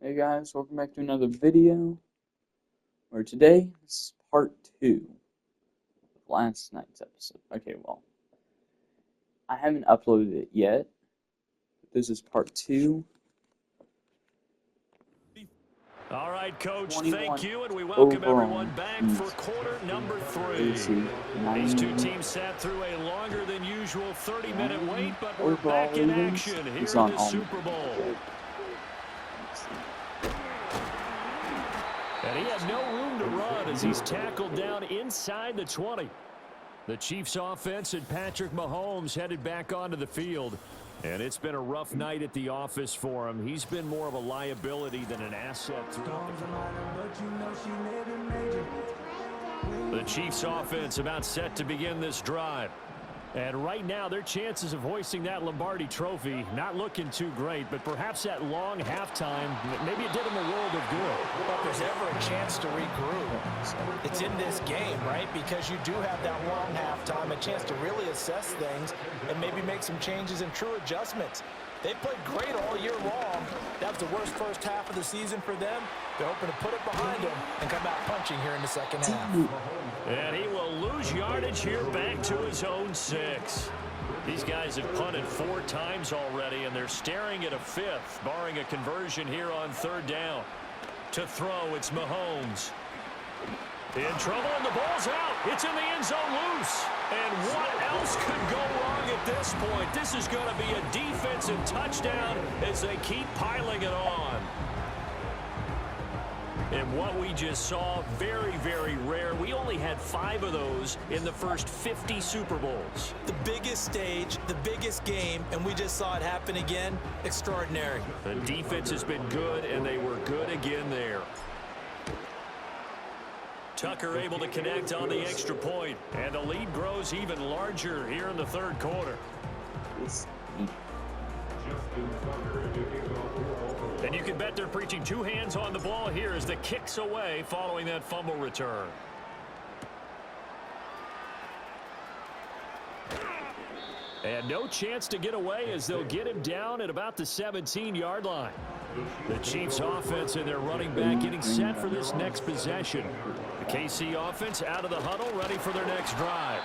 Hey guys, welcome back to another video, where today, this is part 2 of last night's episode. Okay, well, I haven't uploaded it yet, but this is part 2. All right, Coach, thank you, and we welcome everyone back for quarter number 3. These two teams sat through a longer than usual 30-minute wait, but we're back in action here in the Super Bowl. And he had no room to run as he's tackled down inside the 20. The Chiefs offense and Patrick Mahomes headed back onto the field. And it's been a rough night at the office for him. He's been more of a liability than an asset throughout the Chiefs offense about set to begin this drive. And right now, their chances of hoisting that Lombardi trophy not looking too great, but perhaps that long halftime, maybe it did them a world of good. But if there's ever a chance to regroup, it's in this game, right? Because you do have that long halftime, a chance to really assess things and maybe make some changes and true adjustments. They played great all year long. That was the worst first half of the season for them. They're hoping to put it behind them and come out punching here in the second half. And he will lose yardage here back to his own 6. These guys have punted 4 times already, and they're staring at a 5th, barring a conversion here on 3rd down. To throw, it's Mahomes. In trouble, and the ball's out. It's in the end zone loose. And what else could go wrong at this point? This is going to be a defensive touchdown as they keep piling it on. And what we just saw, very, very rare. We only had 5 of those in the first 50 Super Bowls. The biggest stage, the biggest game, and we just saw it happen again. Extraordinary. The defense has been good, and they were good again there. Tucker able to connect on the extra point, and the lead grows even larger here in the 3rd quarter. And you can bet they're preaching 2 hands on the ball here as the kick's away following that fumble return. And no chance to get away as they'll get him down at about the 17-yard line. The Chiefs offense and their running back getting set for this next possession. The KC offense out of the huddle, ready for their next drive.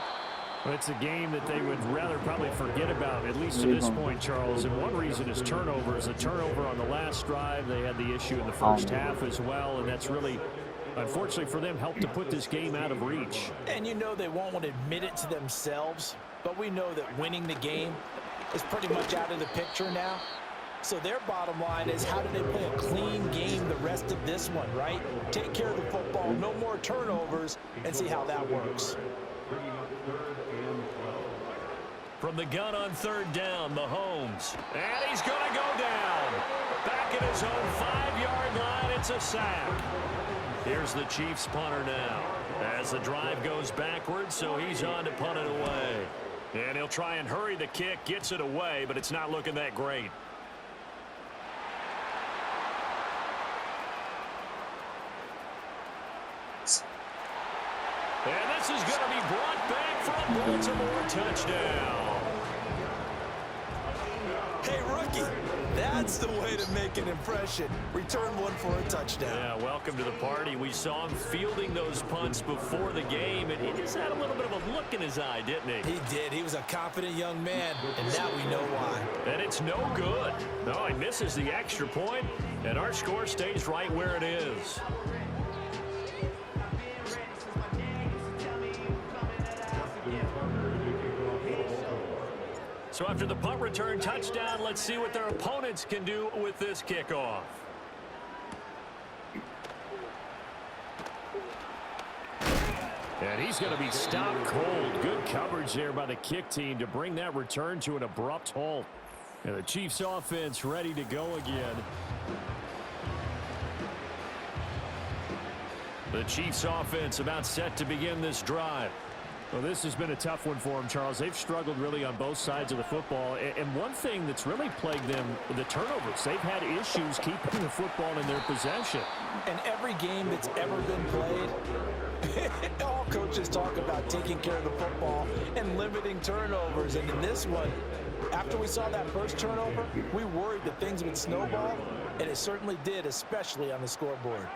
Well, it's a game that they would rather probably forget about, at least to this point, Charles. And one reason is turnovers. A turnover on the last drive. They had the issue in the first half as well, and that's really, unfortunately for them, helped to put this game out of reach. And you know they won't want to admit it to themselves, but we know that winning the game is pretty much out of the picture now. So their bottom line is, how do they play a clean game the rest of this one, right? Take care of the football, no more turnovers, and see how that works. From the gun on 3rd down, Mahomes. And he's going to go down. Back at his own 5-yard line, it's a sack. Here's the Chiefs punter now. As the drive goes backwards, so he's on to punt it away. And he'll try and hurry the kick, gets it away, but it's not looking that great. And this is going to be brought back for a Baltimore touchdown. Hey, rookie, that's the way to make an impression. Return one for a touchdown. Yeah, welcome to the party. We saw him fielding those punts before the game, and he just had a little bit of a look in his eye, didn't he? He did. He was a confident young man, and now we know why. And it's no good. No, he misses the extra point, and our score stays right where it is. So after the punt return touchdown, let's see what their opponents can do with this kickoff. And he's going to be stopped cold. Good coverage there by the kick team to bring that return to an abrupt halt. And the Chiefs offense ready to go again. The Chiefs offense about set to begin this drive. Well, this has been a tough one for them, Charles. They've struggled really on both sides of the football. And one thing that's really plagued them, the turnovers. They've had issues keeping the football in their possession. And every game that's ever been played, all coaches talk about taking care of the football and limiting turnovers. And in this one, after we saw that first turnover, we worried that things would snowball. And it certainly did, especially on the scoreboard.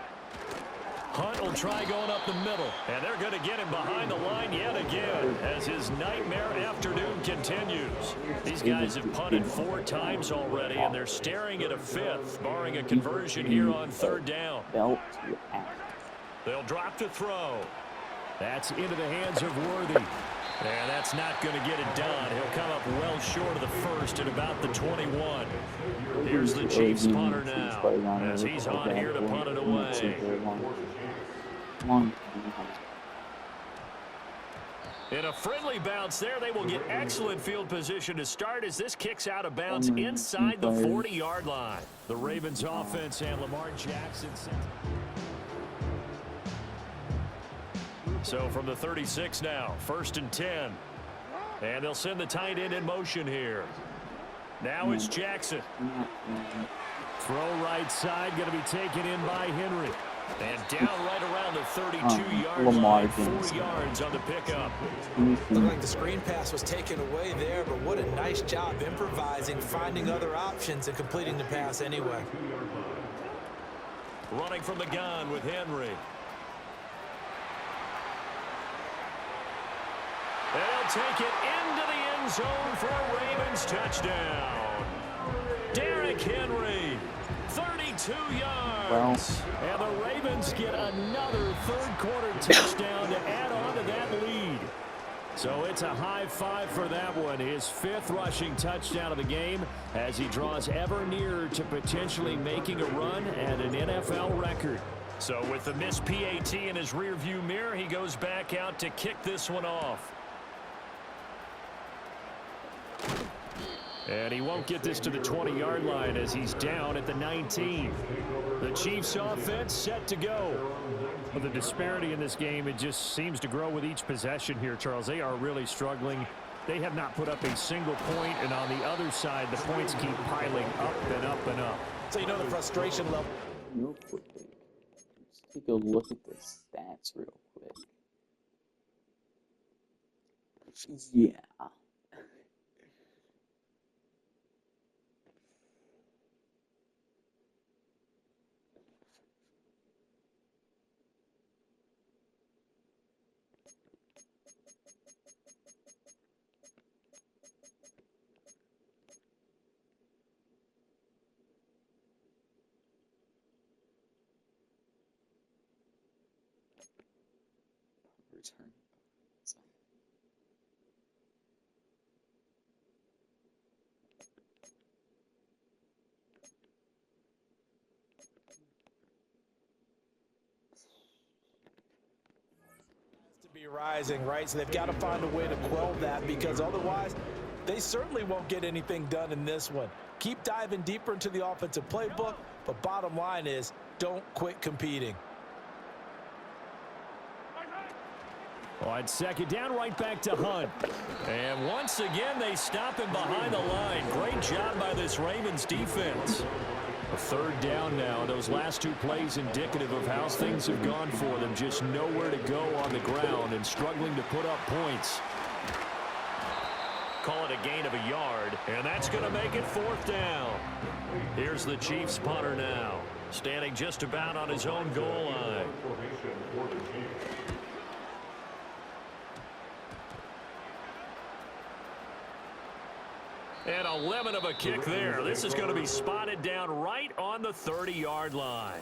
Hunt will try going up the middle, and they're going to get him behind the line yet again as his nightmare afternoon continues. These guys have punted 4 times already, and they're staring at a 5th, barring a conversion here on 3rd down. They'll drop to throw. That's into the hands of Worthy. And that's not going to get it done. He'll come up well short of the first at about the 21. Here's the Chiefs punter now as he's on here to punt it away. In a friendly bounce there, they will get excellent field position to start as this kicks out of bounds inside the 40-yard line. The Ravens offense and Lamar Jackson. So from the 36 now, 1st and 10. And they'll send the tight end in motion here. Now it's Jackson. Throw right side, going to be taken in by Henry. And down right around the 32-yard line, 4 yards on the pickup. Looked like the screen pass was taken away there, but what a nice job improvising, finding other options, and completing the pass anyway. Running from the gun with Henry. They'll take it into the end zone for a Ravens touchdown. Derrick Henry, 32 yards. And the Ravens get another 3rd quarter touchdown to add on to that lead. So it's a high 5 for that one. His 5th rushing touchdown of the game as he draws ever nearer to potentially making a run at an NFL record. So with the missed PAT in his rearview mirror, he goes back out to kick this one off. And he won't get this to the 20-yard line as he's down at the 19. The Chiefs offense set to go. Well, the disparity in this game, it just seems to grow with each possession here, Charles. They are really struggling. They have not put up a single point, and on the other side, the points keep piling up and up and up. So you know the frustration level. Real quickly, let's take a look at the stats real quick. Yeah. Return. To be rising, right? So they've got to find a way to quell that, because otherwise they certainly won't get anything done in this one. Keep diving deeper into the offensive playbook, but bottom line is don't quit competing. On 2nd down, right back to Hunt. And once again, they stop him behind the line. Great job by this Ravens defense. A 3rd down now. Those last 2 plays indicative of how things have gone for them. Just nowhere to go on the ground and struggling to put up points. Call it a gain of a yard, and that's going to make it 4th down. Here's the Chiefs punter now, standing just about on his own goal line. And a lemon of a kick there. This is going to be spotted down right on the 30-yard line.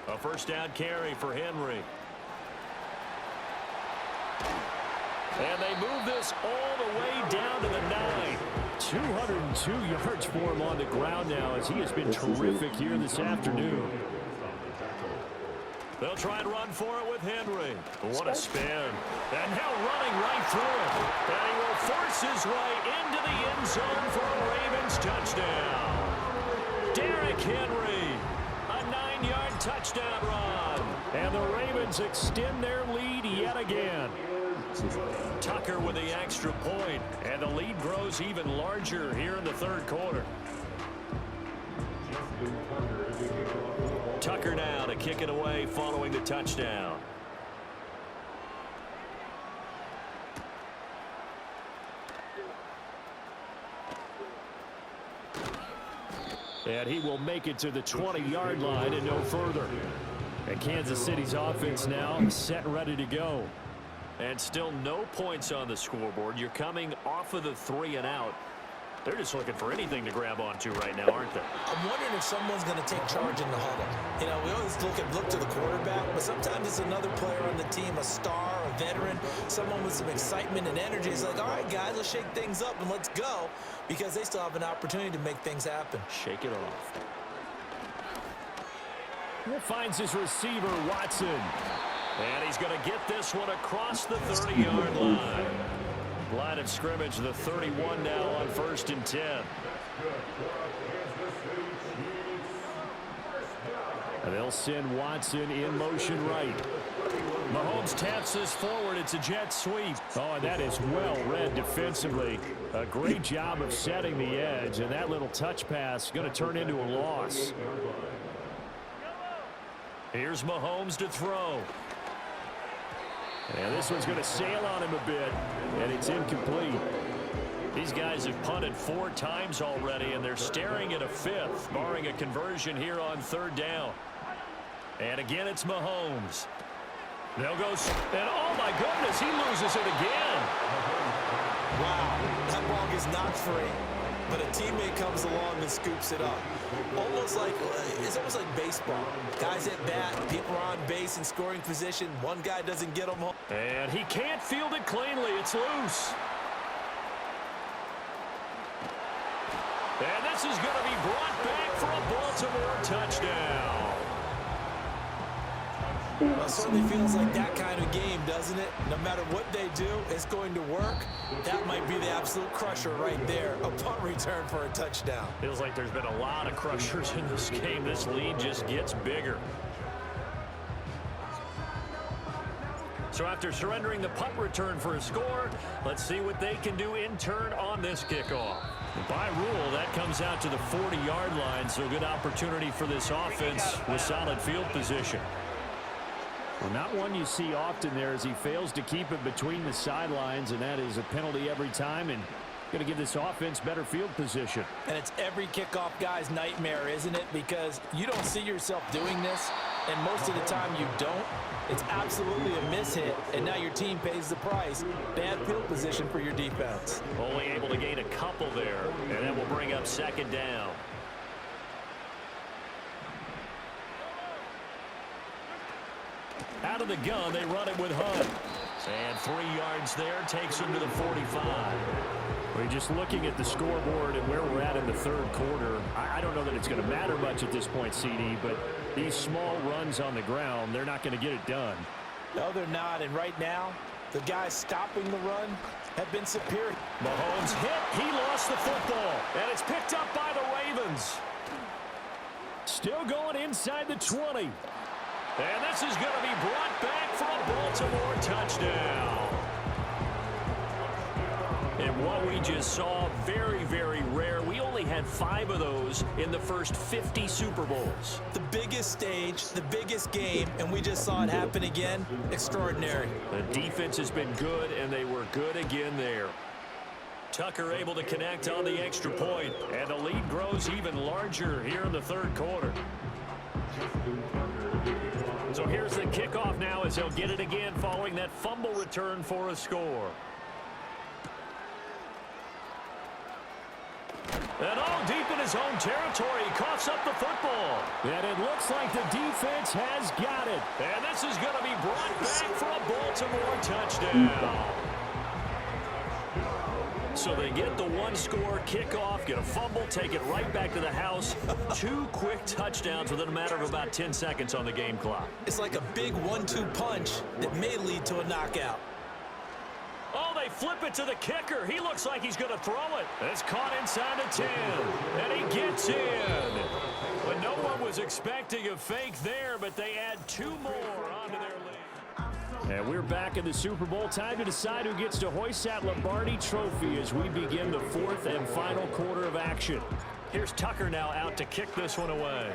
A 1st down carry for Henry. And they move this all the way down to the 9. 202 yards for him on the ground now as he has been terrific here this afternoon. They'll try and run for it with Henry. What a spin. And now running right through it. And he will force his way into the end zone for a Ravens touchdown. Derrick Henry, a 9-yard touchdown run. And the Ravens extend their lead yet again. Tucker with the extra point, and the lead grows even larger here in the 3rd quarter. kick it away following the touchdown. And he will make it to the 20-yard line and no further. And Kansas City's offense now set and ready to go. And still no points on the scoreboard. You're coming off of the 3 and out. They're just looking for anything to grab onto right now, aren't they? I'm wondering if someone's going to take charge in the huddle. You know, we always look to the quarterback, but sometimes it's another player on the team, a star, a veteran, someone with some excitement and energy. It's like, all right, guys, let's shake things up and let's go, because they still have an opportunity to make things happen. Shake it off. Finds his receiver, Watson. And he's going to get this one across the 30-yard line. Line of scrimmage, the 31 now on 1st and 10. And they'll send Watson in motion right. Mahomes taps this forward. It's a jet sweep. Oh, and that is well read defensively. A great job of setting the edge, and that little touch pass is going to turn into a loss. Here's Mahomes to throw. And this one's going to sail on him a bit, and it's incomplete. These guys have punted 4 times already, and they're staring at a 5th, barring a conversion here on 3rd down. And again, it's Mahomes. They'll go, and oh my goodness, he loses it again. Wow, that ball gets knocked free, but a teammate comes along and scoops it up. It's almost like baseball. Guys at bat, people are on base in scoring position. One guy doesn't get them home. And he can't field it cleanly. It's loose. And this is going to be brought back for a Baltimore touchdown. Well, it certainly feels like that kind of game, doesn't it? No matter what they do, it's going to work. That might be the absolute crusher right there. A punt return for a touchdown. Feels like there's been a lot of crushers in this game. This lead just gets bigger. So after surrendering the punt return for a score, let's see what they can do in turn on this kickoff. By rule, that comes out to the 40-yard line, so good opportunity for this offense with solid field position. Well, not one you see often there as he fails to keep it between the sidelines, and that is a penalty every time, and going to give this offense better field position. And it's every kickoff guy's nightmare, isn't it? Because you don't see yourself doing this, and most of the time you don't. It's absolutely a mishit, and now your team pays the price. Bad field position for your defense. Only able to gain a couple there, and that will bring up 2nd down. Out of the gun, they run it with Hunt. And 3 yards there takes him to the 45. We're just looking at the scoreboard and where we're at in the 3rd quarter. I don't know that it's going to matter much at this point, CD, but these small runs on the ground, they're not going to get it done. No, they're not. And right now, the guys stopping the run have been superior. Mahomes hit. He lost the football. And it's picked up by the Ravens. Still going inside the 20. And this is going to be brought back for a Baltimore touchdown. And what we just saw, very, very rare. We only had 5 of those in the first 50 Super Bowls. The biggest stage, the biggest game, and we just saw it happen again. Extraordinary. The defense has been good, and they were good again there. Tucker able to connect on the extra point, and the lead grows even larger here in the 3rd quarter. So here's the kickoff now as they'll get it again following that fumble return for a score. And all deep in his own territory, he coughs up the football. And it looks like the defense has got it. And this is going to be brought back for a Baltimore touchdown. So they get the 1-score kickoff, get a fumble, take it right back to the house. 2 quick touchdowns within a matter of about 10 seconds on the game clock. It's like a big 1-2 punch that may lead to a knockout. Oh, they flip it to the kicker. He looks like he's going to throw it. It's caught inside the 10, and he gets in. But no one was expecting a fake there, but they add 2 more onto their lead. And we're back in the Super Bowl. Time to decide who gets to hoist that Lombardi Trophy as we begin the 4th and final quarter of action. Here's Tucker now out to kick this one away.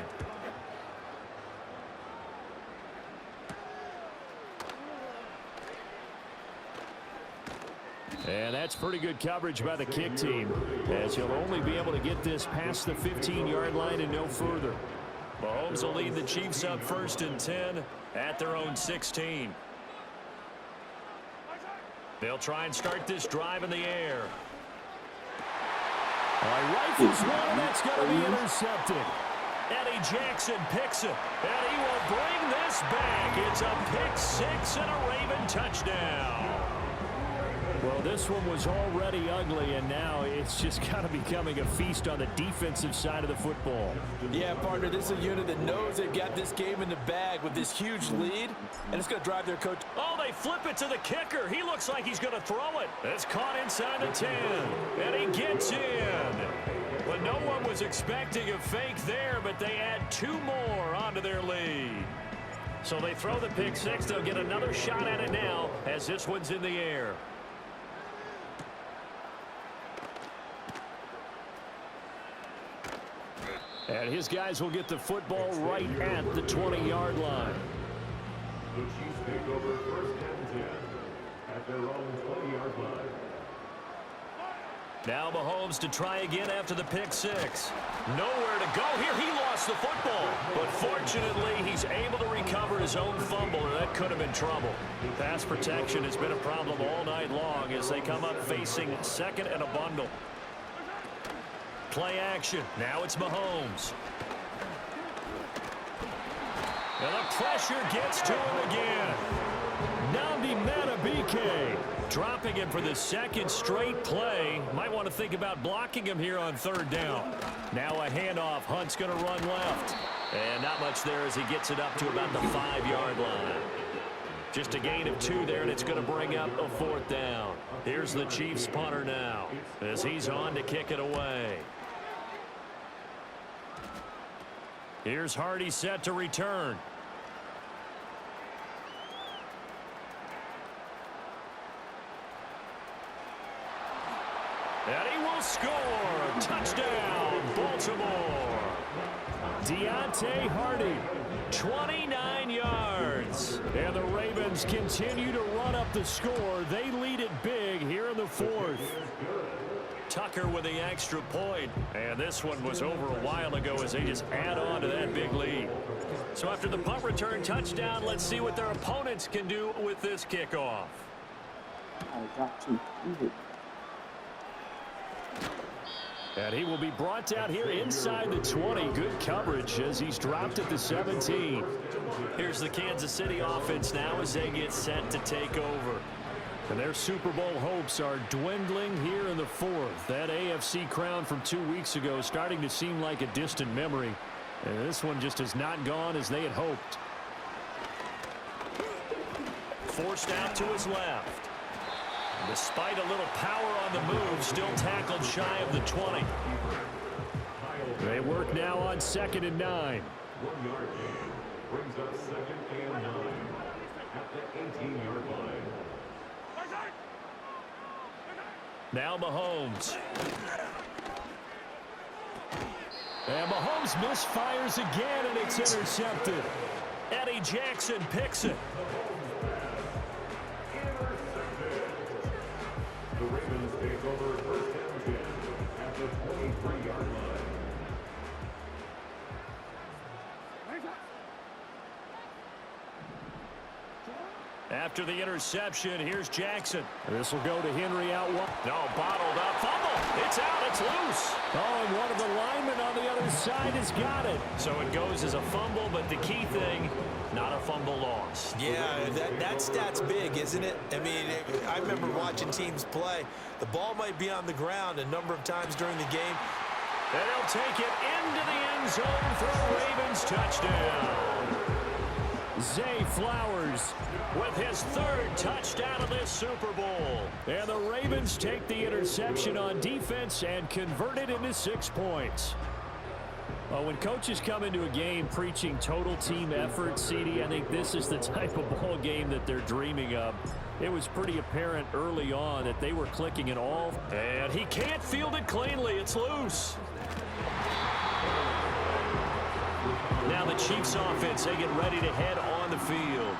And that's pretty good coverage by the kick team, as he'll only be able to get this past the 15-yard line and no further. Mahomes will lead the Chiefs up 1st and 10 at their own 16. They'll try and start this drive in the air. Rifles one, and that's going to be intercepted. Eddie Jackson picks it, and he will bring this back. It's a pick six and a Raven touchdown. Well, this one was already ugly, and now it's just kind of becoming a feast on the defensive side of the football. Yeah, partner, this is a unit that knows they've got this game in the bag with this huge lead, and it's going to drive their coach. Oh, they flip it to the kicker. He looks like he's going to throw it. It's caught inside the 10, and he gets in. Well, no one was expecting a fake there, but they add 2 more onto their lead. So they throw the pick six. They'll get another shot at it now as this one's in the air. And his guys will get the football right at the 20-yard line. The Chiefs take over 1st and 10 at their own 20-yard line. Now Mahomes to try again after the pick six. Nowhere to go here. He lost the football. But fortunately, he's able to recover his own fumble, or that could have been trouble. Pass protection has been a problem all night long as they come up facing 2nd and a bundle. Play action. Now it's Mahomes. And the pressure gets to him again. Nnamdi Madubuike dropping him for the 2nd straight play. Might want to think about blocking him here on 3rd down. Now a handoff. Hunt's going to run left. And not much there as he gets it up to about the 5-yard line. Just a gain of 2 there, and it's going to bring up a 4th down. Here's the Chiefs punter now as he's on to kick it away. Here's Hardy set to return. And he will score. Touchdown, Baltimore. Deontay Hardy, 29 yards. And the Ravens continue to run up the score. They lead it big here in the 4th. Tucker with the extra point. And this one was over a while ago as they just add on to that big lead. So after the punt return touchdown, let's see what their opponents can do with this kickoff. I got to prove it. And he will be brought down here inside the 20. Good coverage as he's dropped at the 17. Here's the Kansas City offense now as they get set to take over. And their Super Bowl hopes are dwindling here in the 4th. That AFC crown from 2 weeks ago is starting to seem like a distant memory. And this one just has not gone as they had hoped. Forced out to his left. Despite a little power on the move, still tackled shy of the 20. They work now on 2nd and 9. 1 yard gain brings up 2nd and 9 at the 18-yard line. Now Mahomes. And Mahomes misfires again, and it's intercepted. Eddie Jackson picks it. The Ravens take over 1st and 10 at the 23-yard line. After the interception, here's Jackson. This will go to Henry out one. No, bottled up. Fumble. It's out. It's loose. Oh, and one of the linemen on the other side has got it. So it goes as a fumble, but the key thing, not a fumble loss. Yeah, that stat's big, isn't it? I mean, I remember watching teams play. The ball might be on the ground a number of times during the game. And he'll take it into the end zone for a Ravens touchdown. Zay Flowers with his 3rd touchdown of this Super Bowl. And the Ravens take the interception on defense and convert it into 6 points. Well, when coaches come into a game preaching total team effort, CD, I think this is the type of ball game that they're dreaming of. It was pretty apparent early on that they were clicking it all. And he can't field it cleanly. It's loose. Now the Chiefs offense, they get ready to head on the field.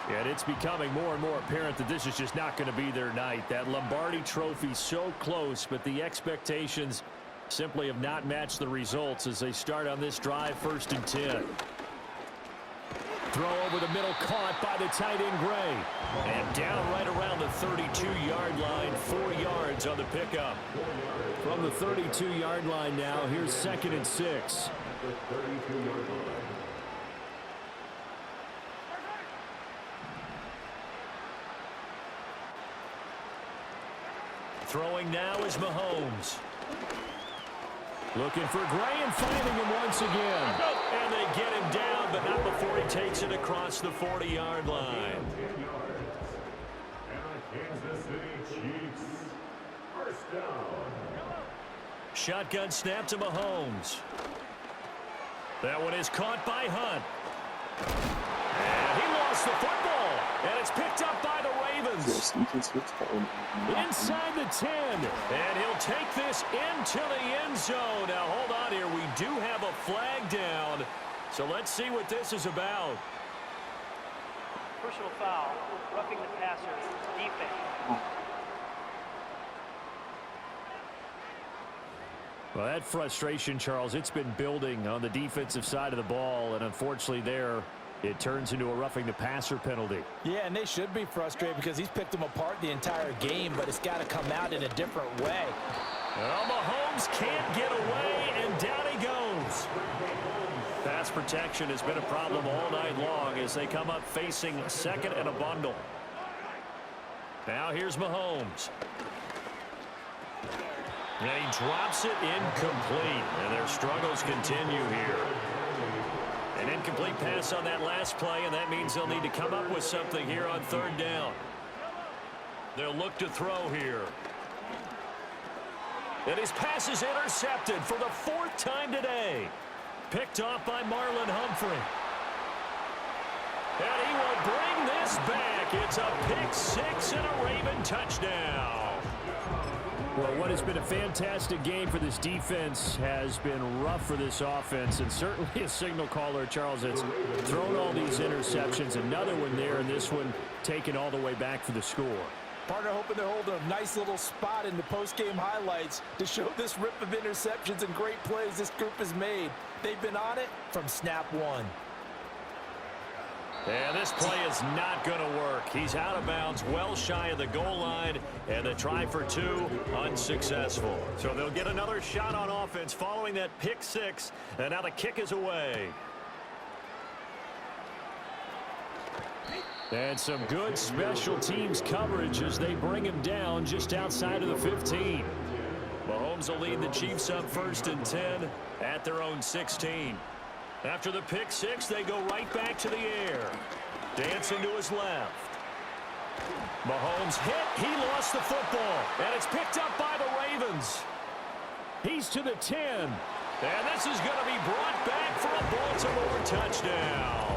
And it's becoming more and more apparent that this is just not going to be their night. That Lombardi Trophy so close, but the expectations simply have not matched the results as they start on this drive, 1st and 10. Throw over the middle, caught by the tight end Gray. And down right around the 32-yard line, 4 yards on the pickup. From the 32-yard line now, here's 2nd and 6. The 32-yard line. Throwing now is Mahomes. Looking for Gray and finding him once again. And they get him down, but not before he takes it across the 40-yard line. And the Kansas City Chiefs. First down. Shotgun snap to Mahomes. That one is caught by Hunt. And he lost the football. And it's picked up by the Ravens. Inside the 10. And he'll take this into the end zone. Now, hold on here. We do have a flag down. So let's see what this is about. Personal foul, roughing the passer, defense. Well, that frustration, Charles, it's been building on the defensive side of the ball. And unfortunately there, it turns into a roughing the passer penalty. Yeah, and they should be frustrated because he's picked them apart the entire game, but it's got to come out in a different way. Well, Mahomes can't get away, and down he goes. Pass protection has been a problem all night long as they come up facing 2nd and a bundle. Now here's Mahomes. And he drops it incomplete, and their struggles continue here. An incomplete pass on that last play, and that means they'll need to come up with something here on 3rd down. They'll look to throw here. And his pass is intercepted for the 4th time today. Picked off by Marlon Humphrey. And he will bring this back. It's a pick 6 and a Raven touchdown. Well, what has been a fantastic game for this defense has been rough for this offense, and certainly a signal caller, Charles, that's thrown all these interceptions. Another one there, and this one taken all the way back for the score. Partner hoping they're holding a nice little spot in the post-game highlights to show this rip of interceptions and great plays this group has made. They've been on it from snap one. And this play is not going to work. He's out of bounds, well shy of the goal line, and the try for 2 unsuccessful. So they'll get another shot on offense following that pick 6, and now the kick is away. And some good special teams coverage as they bring him down just outside of the 15. Mahomes will lead the Chiefs up 1st and 10 at their own 16. After the pick 6, they go right back to the air. Dancing to his left. Mahomes hit. He lost the football. And it's picked up by the Ravens. He's to the 10. And this is going to be brought back for a Baltimore touchdown.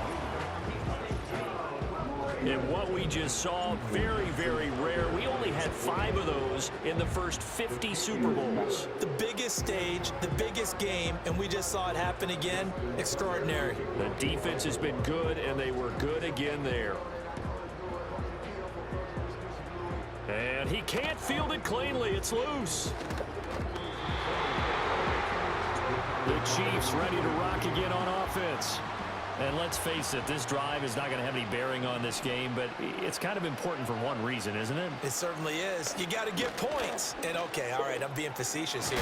And what we just saw, very, very rare. We only had 5 of those in the first 50 Super Bowls. The biggest stage, the biggest game, and we just saw it happen again. Extraordinary. The defense has been good, and they were good again there. And he can't field it cleanly. It's loose. The Chiefs ready to rock again on offense. And let's face it, this drive is not going to have any bearing on this game, but it's kind of important for one reason, isn't it? It certainly is. You got to get points. And, okay, all right, I'm being facetious here.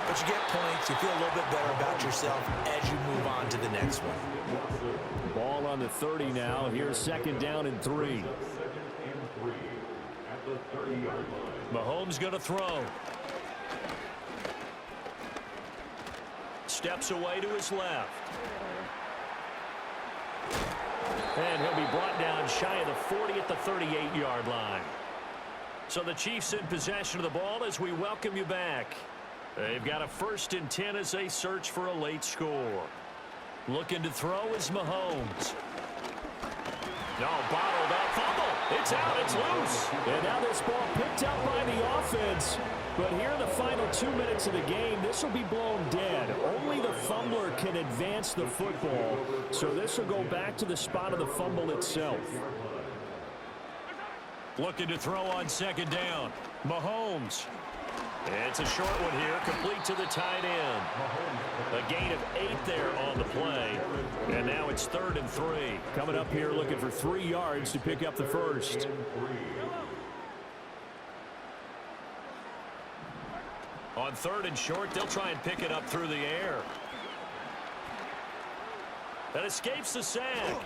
But you get points, you feel a little bit better about yourself as you move on to the next one. Ball on the 30 now. Here's 2nd down and 3. Mahomes going to throw. Steps away to his left. And he'll be brought down shy of the 40 at the 38-yard line. So the Chiefs in possession of the ball as we welcome you back. They've got a 1st and 10 as they search for a late score. Looking to throw is Mahomes. No, bottled up. Fumble. It's out. It's loose. And now this ball picked up by the offense. But here in the final 2 minutes of the game, this will be blown dead. Only the fumbler can advance the football. So this will go back to the spot of the fumble itself. Looking to throw on second down. Mahomes. It's a short one here, complete to the tight end. A gain of 8 there on the play. And now it's 3rd and 3. Coming up here looking for 3 yards to pick up the first. On 3rd and short, they'll try and pick it up through the air. That escapes the sack.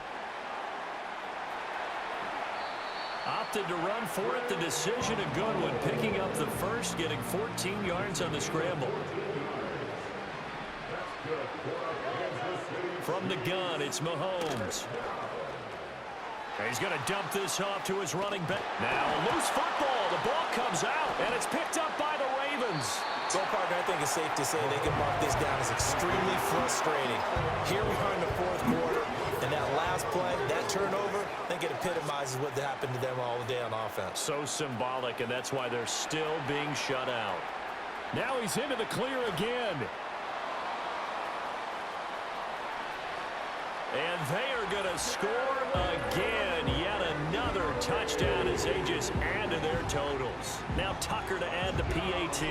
Opted to run for it. The decision a good one. Picking up the first, getting 14 yards on the scramble. From the gun, it's Mahomes. He's going to dump this off to his running back. Now, loose football. The ball comes out, and it's picked up by the Ravens. So, partner, I think it's safe to say they can mark this down as extremely frustrating. Here we are in the 4th quarter, and that last play, that turnover, I think it epitomizes what happened to them all day on offense. So symbolic, and that's why they're still being shut out. Now he's into the clear again. And they are going to score again. Yet another touchdown as they just add to their totals. Now Tucker to add the PAT.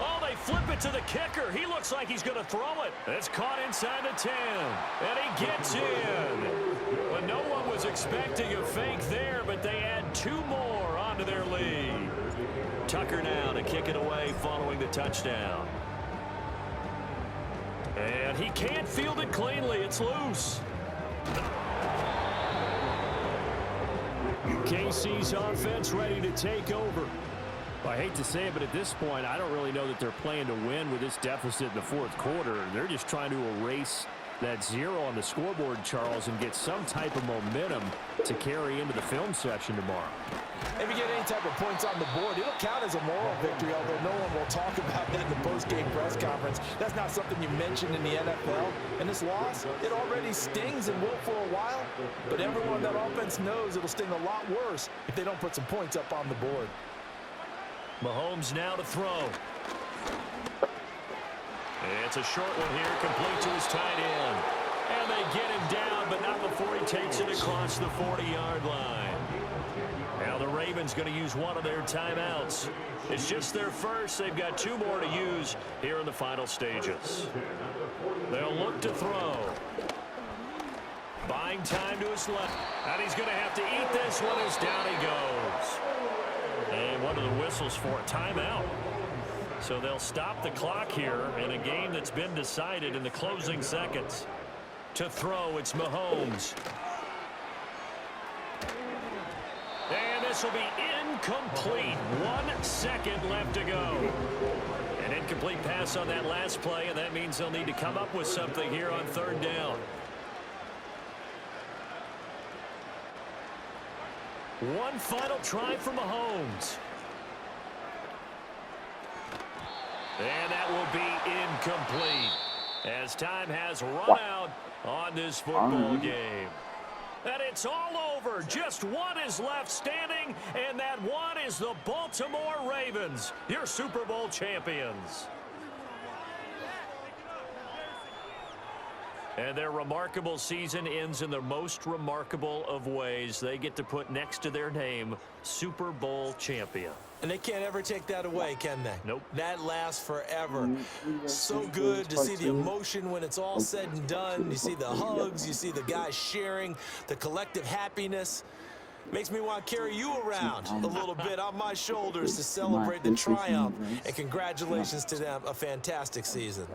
Oh, they flip it to the kicker. He looks like he's going to throw it. It's caught inside the 10. And he gets in. Well, no one was expecting a fake there, but they add 2 more onto their lead. Tucker now to kick it away following the touchdown. And he can't field it cleanly. It's loose. KC's offense ready to take over. Well, I hate to say it, but at this point, I don't really know that they're playing to win with this deficit in the 4th quarter. They're just trying to erase that 0 on the scoreboard, Charles, and get some type of momentum to carry into the film session tomorrow. If you get any type of points on the board, it'll count as a moral victory, although no one will talk about that in the post-game press conference. That's not something you mentioned in the NFL. And this loss, it already stings and will for a while, but everyone on that offense knows it'll sting a lot worse if they don't put some points up on the board. Mahomes now to throw. It's a short one here, complete to his tight end. And they get him down, but not before he takes it across the 40-yard line. Now the Ravens going to use one of their timeouts. It's just their first. They've got 2 more to use here in the final stages. They'll look to throw. Buying time to his left. And he's going to have to eat this one as down he goes. And one of the whistles for a timeout. So they'll stop the clock here in a game that's been decided in the closing seconds. To throw, it's Mahomes. And this will be incomplete. 1 second left to go. An incomplete pass on that last play, and that means they'll need to come up with something here on 3rd down. One final try for Mahomes. And that will be incomplete as time has run out on this football game. And it's all over. Just one is left standing, and that one is the Baltimore Ravens, your Super Bowl champions. And their remarkable season ends in the most remarkable of ways. They get to put next to their name, Super Bowl champion. And they can't ever take that away, can they? Nope. That lasts forever. So good to see the emotion when it's all said and done. You see the hugs, you see the guys sharing, the collective happiness. Makes me want to carry you around a little bit on my shoulders to celebrate the triumph. And congratulations to them, a fantastic season.